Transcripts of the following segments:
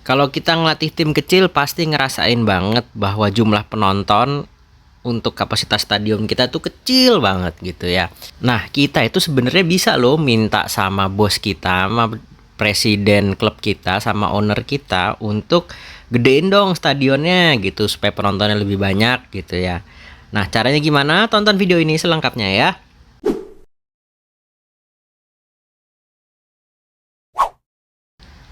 Kalau kita ngelatih tim kecil pasti ngerasain banget bahwa jumlah penonton untuk kapasitas stadion kita tuh kecil banget gitu ya. Nah, kita itu sebenarnya bisa loh minta sama bos kita, sama presiden klub kita, sama owner kita untuk gedein dong stadionnya gitu supaya penontonnya lebih banyak gitu ya. Nah, caranya gimana? Tonton video ini selengkapnya ya.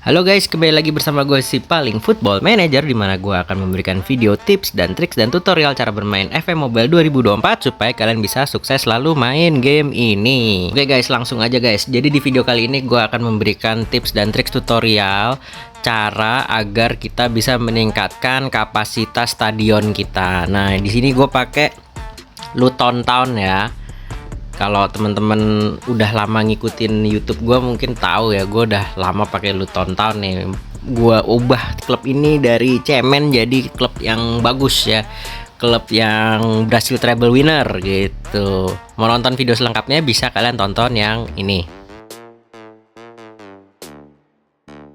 Halo guys, kembali lagi bersama gue si paling Football Manager, di mana gue akan memberikan video tips dan triks dan tutorial cara bermain FM Mobile 2024 supaya kalian bisa sukses selalu main game ini. Oke guys, langsung aja guys. Jadi di video kali ini gue akan memberikan tips dan triks tutorial cara agar kita bisa meningkatkan kapasitas stadion kita. Nah, di sini gue pakai Luton Town ya. Kalau teman-teman udah lama ngikutin YouTube gue mungkin tahu ya, gue udah lama pakai Luton Town nih. Gue ubah klub ini dari cemen jadi klub yang bagus ya, klub yang berhasil treble winner gitu. Mau nonton video selengkapnya bisa kalian tonton yang ini.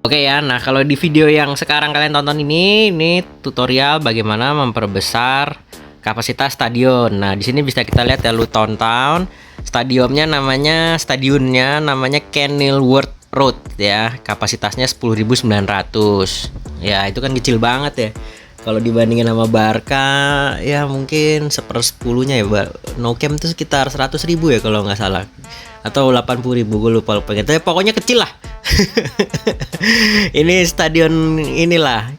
Oke ya, nah kalau di video yang sekarang kalian tonton ini tutorial bagaimana memperbesar kapasitas stadion. Nah, di sini bisa kita lihat ya, Luton Town. Stadionnya namanya Kenilworth Road ya. Kapasitasnya 10.900. Ya, itu kan kecil banget ya. Kalau dibandingin sama Barca ya mungkin 1/10-nya ya. No Camp itu sekitar 100.000 ya kalau nggak salah. Atau 80.000, gue lupa tapi pokoknya kecil lah. Ini stadion inilah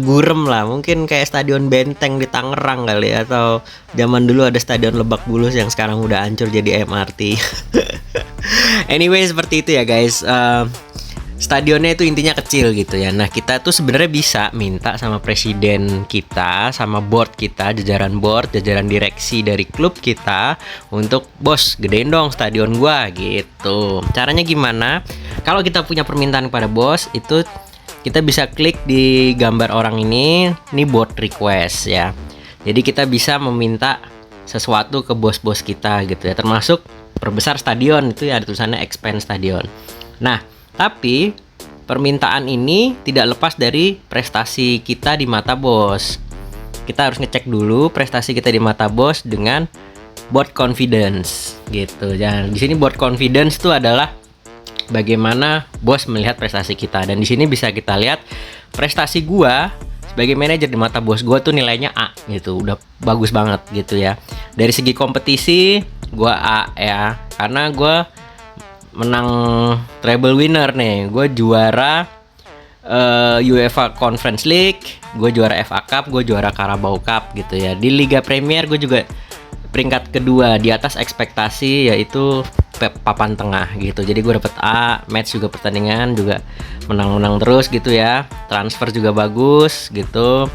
gurem lah, mungkin kayak stadion Benteng di Tangerang kali ya, atau zaman dulu ada stadion Lebak Bulus yang sekarang udah hancur jadi MRT. Anyway, seperti itu ya guys. Stadionnya itu intinya kecil gitu ya. Nah, kita tuh sebenarnya bisa minta sama presiden kita, sama board kita, jajaran board, jajaran direksi dari klub kita untuk, bos, gedein dong stadion gua gitu. Caranya gimana? Kalau kita punya permintaan kepada bos, itu kita bisa klik di gambar orang ini board request ya. Jadi kita bisa meminta sesuatu ke bos-bos kita gitu ya, termasuk perbesar stadion, itu ya ada tulisannya expand stadion. Nah, tapi permintaan ini tidak lepas dari prestasi kita di mata bos. Kita harus ngecek dulu prestasi kita di mata bos dengan board confidence gitu. Dan di sini board confidence itu adalah bagaimana bos melihat prestasi kita. Dan di sini bisa kita lihat prestasi gua sebagai manajer di mata bos gua tuh nilainya A gitu, udah bagus banget gitu ya. Dari segi kompetisi gua A ya, karena gua menang treble winner nih. Gua juara UEFA Conference League, gue juara FA Cup, gue juara Carabao Cup gitu ya. Di Liga Premier gue juga peringkat kedua di atas ekspektasi, yaitu papan tengah gitu. Jadi gue dapet A, match juga pertandingan juga menang-menang terus gitu ya. Transfer juga bagus gitu.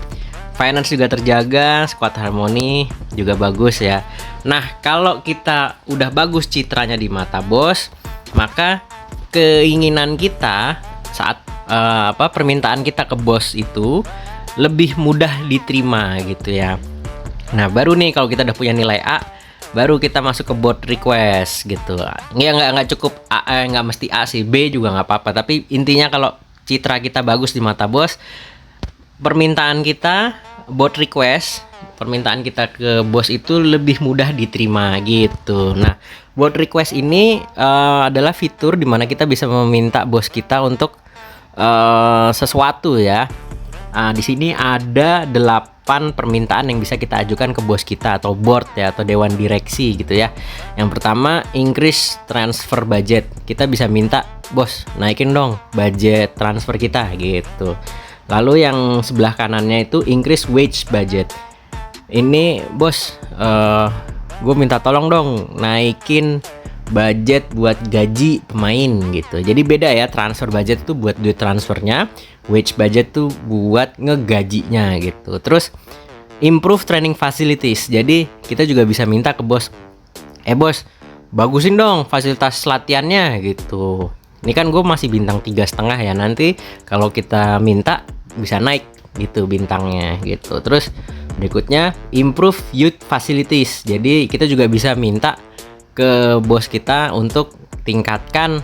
Finance juga terjaga, squad harmoni juga bagus ya. Nah, kalau kita udah bagus citranya di mata bos, maka keinginan kita saat permintaan kita ke bos itu lebih mudah diterima gitu ya. Nah, baru nih kalau kita udah punya nilai A, baru kita masuk ke board request gitu. Nggak cukup A, nggak mesti A sih, B juga nggak apa-apa. Tapi intinya kalau citra kita bagus di mata bos, permintaan kita board request, permintaan kita ke bos itu lebih mudah diterima gitu. Nah, board request ini adalah fitur di mana kita bisa meminta bos kita untuk sesuatu ya. Nah, di sini ada 8 permintaan yang bisa kita ajukan ke bos kita atau board ya, atau dewan direksi gitu ya. Yang pertama, increase transfer budget. Kita bisa minta, bos, naikin dong budget transfer kita gitu. Lalu yang sebelah kanannya itu increase wage budget. Ini, bos, gue minta tolong dong naikin budget buat gaji pemain gitu. Jadi beda ya, transfer budget tuh buat duit transfernya, wage budget tuh buat ngegajinya gitu. Terus improve training facilities. Jadi kita juga bisa minta ke bos, bos, bagusin dong fasilitas latihannya gitu. Ini kan gue masih bintang 3,5 ya, nanti kalau kita minta bisa naik gitu bintangnya gitu. Terus berikutnya improve youth facilities. Jadi kita juga bisa minta ke bos kita untuk tingkatkan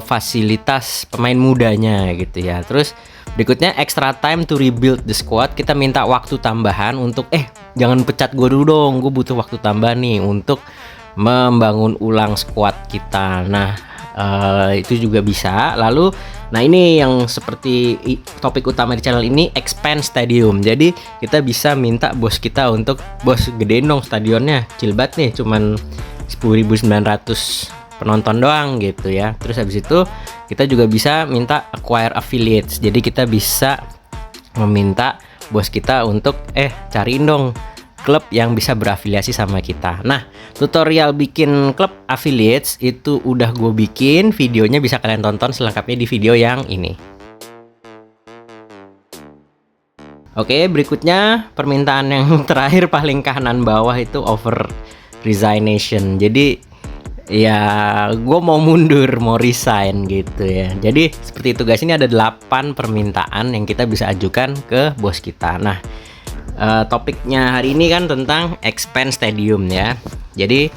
fasilitas pemain mudanya gitu ya. Terus Berikutnya extra time to rebuild the squad. Kita minta waktu tambahan untuk jangan pecat gue dulu dong, gue butuh waktu tambahan nih untuk membangun ulang squad kita. Nah itu juga bisa. Lalu nah ini yang seperti topik utama di channel ini, expand stadium. Jadi kita bisa minta bos kita untuk, bos gedein dong stadionnya, kecil banget nih, cuman 10.900 penonton doang gitu ya. Terus habis itu kita juga bisa minta acquire affiliates. Jadi kita bisa meminta bos kita untuk cariin dong klub yang bisa berafiliasi sama kita. Nah, tutorial bikin klub affiliates itu udah gue bikin, videonya bisa kalian tonton selengkapnya di video yang ini. Oke, berikutnya permintaan yang terakhir paling kanan bawah itu over resignation. Jadi ya gue mau mundur, mau resign gitu ya. Jadi seperti itu guys, ini ada 8 permintaan yang kita bisa ajukan ke bos kita. Nah topiknya hari ini kan tentang expand stadium ya. Jadi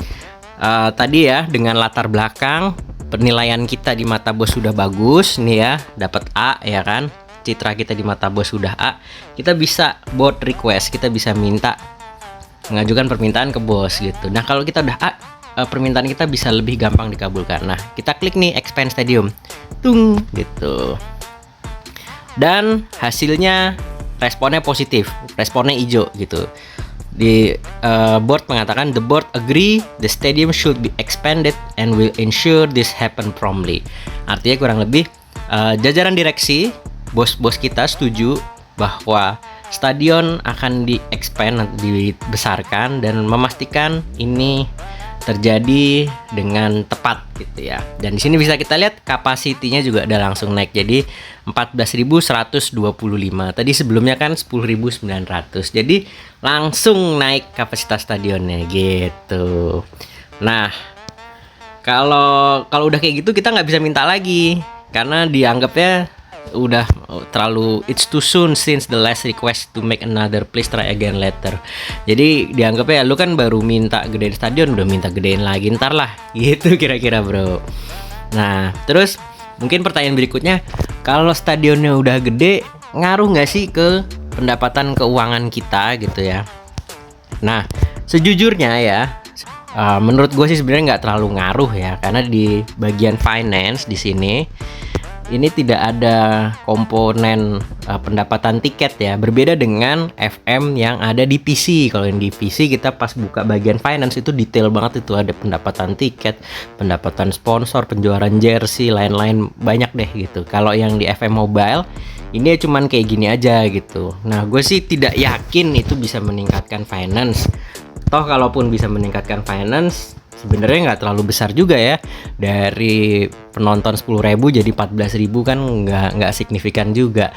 tadi ya, dengan latar belakang penilaian kita di mata bos sudah bagus nih ya, dapat A ya kan, citra kita di mata bos sudah A, kita bisa buat request, kita bisa minta mengajukan permintaan ke bos gitu. Nah kalau kita udah A, permintaan kita bisa lebih gampang dikabulkan. Nah kita klik nih expand stadium, tung gitu, dan hasilnya responnya positif, responnya hijau gitu. Di board mengatakan the board agree the stadium should be expanded and will ensure this happen promptly. Artinya kurang lebih jajaran direksi, bos-bos kita setuju bahwa stadion akan di-expand, dibesarkan, dan memastikan ini terjadi dengan tepat gitu ya. Dan di sini bisa kita lihat kapasitinya juga udah langsung naik jadi 14.125. Tadi sebelumnya kan 10.900. Jadi langsung naik kapasitas stadionnya gitu. Nah, kalau udah kayak gitu kita nggak bisa minta lagi karena dianggapnya udah terlalu, it's too soon since the last request to make another, please try again later. Jadi dianggapnya lu kan baru minta gedein stadion, udah minta gedein lagi ntar lah gitu kira-kira bro. Nah terus mungkin pertanyaan berikutnya, kalau stadionnya udah gede ngaruh nggak sih ke pendapatan keuangan kita gitu ya? Nah sejujurnya ya, menurut gue sih sebenarnya nggak terlalu ngaruh ya, karena di bagian finance di sini ini tidak ada komponen pendapatan tiket ya, berbeda dengan FM yang ada di PC. Kalau yang di PC kita pas buka bagian finance itu detail banget, itu ada pendapatan tiket, pendapatan sponsor, penjualan jersey, lain-lain banyak deh gitu. Kalau yang di FM mobile ini cuman kayak gini aja gitu. Nah gue sih tidak yakin itu bisa meningkatkan finance. Toh kalaupun bisa meningkatkan finance, sebenarnya nggak terlalu besar juga ya, dari penonton 10.000 jadi 14.000 kan nggak signifikan juga.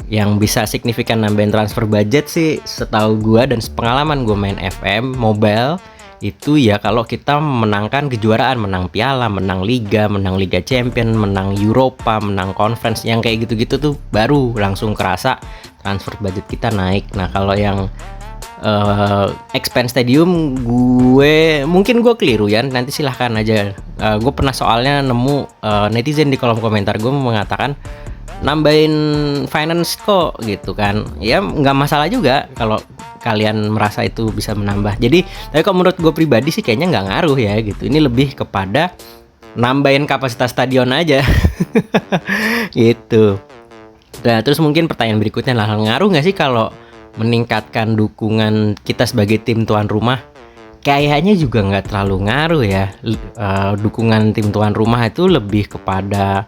Yang bisa signifikan nambahin transfer budget sih setahu gua dan pengalaman gua main FM mobile itu ya, kalau kita menangkan kejuaraan, menang piala, menang Liga Champion, menang Europa, menang Conference, yang kayak gitu-gitu tuh baru langsung kerasa transfer budget kita naik. Nah kalau yang expand stadium, mungkin gue keliru ya, nanti silahkan aja. Gue pernah soalnya nemu netizen di kolom komentar gue mengatakan nambahin finance kok gitu kan. Ya nggak masalah juga kalau kalian merasa itu bisa menambah. Jadi tapi kalau menurut gue pribadi sih kayaknya nggak ngaruh ya gitu. Ini lebih kepada nambahin kapasitas stadion aja gitu. Nah terus mungkin pertanyaan berikutnya lah, ngaruh nggak sih kalau meningkatkan dukungan kita sebagai tim tuan rumah? Kayaknya juga nggak terlalu ngaruh ya. Dukungan tim tuan rumah itu lebih kepada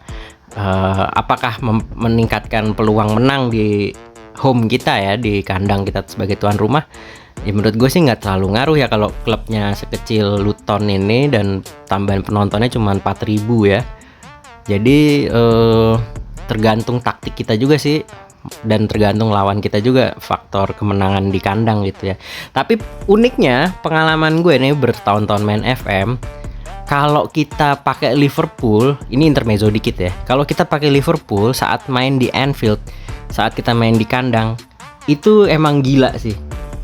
apakah meningkatkan peluang menang di home kita ya, di kandang kita sebagai tuan rumah. Ya menurut gue sih nggak terlalu ngaruh ya kalau klubnya sekecil Luton ini dan tambahan penontonnya cuma 4.000 ya. Jadi tergantung taktik kita juga sih, dan tergantung lawan kita juga, faktor kemenangan di kandang gitu ya. Tapi uniknya pengalaman gue nih bertahun-tahun main FM, kalau kita pakai Liverpool, ini intermezzo dikit ya, kalau kita pakai Liverpool saat main di Anfield, saat kita main di kandang, itu emang gila sih.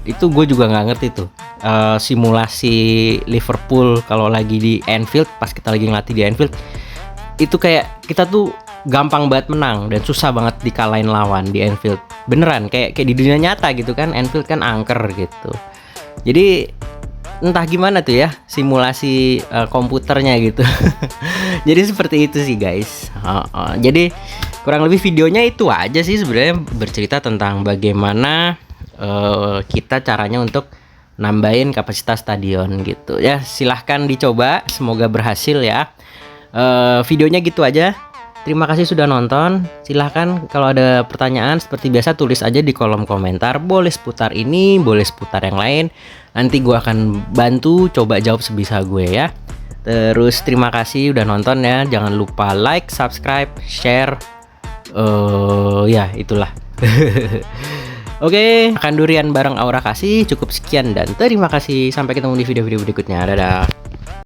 Itu gue juga nggak ngerti tuh simulasi Liverpool kalau lagi di Anfield, pas kita lagi ngelatih di Anfield, itu kayak kita tuh gampang banget menang dan susah banget dikalahin lawan di Anfield. Beneran kayak di dunia nyata gitu kan, Anfield kan angker gitu. Jadi entah gimana tuh ya simulasi komputernya gitu. Jadi seperti itu sih guys. Jadi kurang lebih videonya itu aja sih sebenarnya, bercerita tentang bagaimana kita caranya untuk nambahin kapasitas stadion gitu ya. Silahkan dicoba, semoga berhasil ya. Videonya gitu aja. Terima kasih sudah nonton. Silahkan kalau ada pertanyaan seperti biasa tulis aja di kolom komentar. Boleh seputar ini, boleh seputar yang lain. Nanti gue akan bantu coba jawab sebisa gue ya. Terus terima kasih udah nonton ya. Jangan lupa like, subscribe, share. Ya itulah. Oke, makan durian bareng Aura Kasih. Cukup sekian dan terima kasih. Sampai ketemu di video-video berikutnya. Dadah.